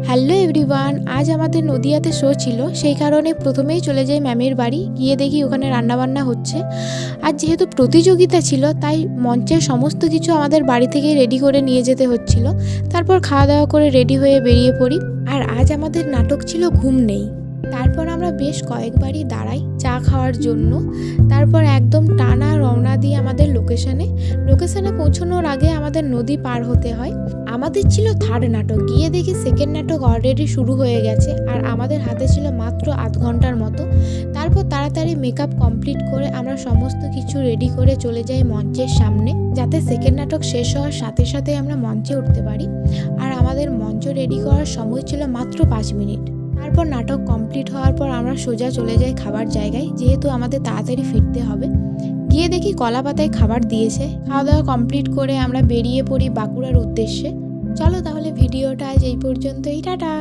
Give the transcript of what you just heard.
Hello everyone, আজ আমাদের নদিয়াতে show ছিল, সেই কারণে প্রথমেই চলে যাই ম্যামের বাড়ি। গিয়ে দেখি ওখানে রান্নাবান্না হচ্ছে। আর যেহেতু প্রতিযোগিতা ছিল, তাই মঞ্চের সমস্ত কিছু আমাদের বাড়ি থেকেই রেডি করে নিয়ে যেতে হচ্ছিল। তারপর খাওয়া দাওয়া করে রেডি হয়ে বেরিয়ে পড়ি। আর আজ আমাদের নাটক ছিল ঘুম নেই। তারপর আমরা বেশ কয়েকবারই দাঁড়াই চা খাওয়ার জন্য। তারপর একদম টানা রওনা দিই আমাদের লোকেশনে পৌঁছানোর আগে আমাদের নদী পার হতে হয়। আমাদের ছিল থার্ড নাটক, গিয়ে দেখি সেকেন্ড নাটক অলরেডি শুরু হয়ে গেছে আর আমাদের হাতে ছিল মাত্র আধ ঘন্টার মতো। তারপর তাড়াতাড়ি মেকআপ কমপ্লিট করে আমরা সমস্ত কিছু রেডি করে চলে যাই মঞ্চের সামনে, যাতে সেকেন্ড নাটক শেষ হওয়ার সাথে সাথে আমরা মঞ্চে উঠতে পারি। আর আমাদের মঞ্চ রেডি করার সময় ছিল মাত্র 5 মিনিট। তারপর নাটক কমপ্লিট হওয়ার পর আমরা সোজা চলে যাই খাবার জায়গায়, যেহেতু আমাদের তাড়াতাড়ি ফিরতে হবে। গিয়ে দেখি কলা পাতায় খাবার দিয়েছে। খাওয়া দাওয়া কমপ্লিট করে আমরা বেরিয়ে পড়ি বাঁকুড়ার উদ্দেশ্যে। চলো তাহলে ভিডিওটা আজ এই পর্যন্তই, টাটা।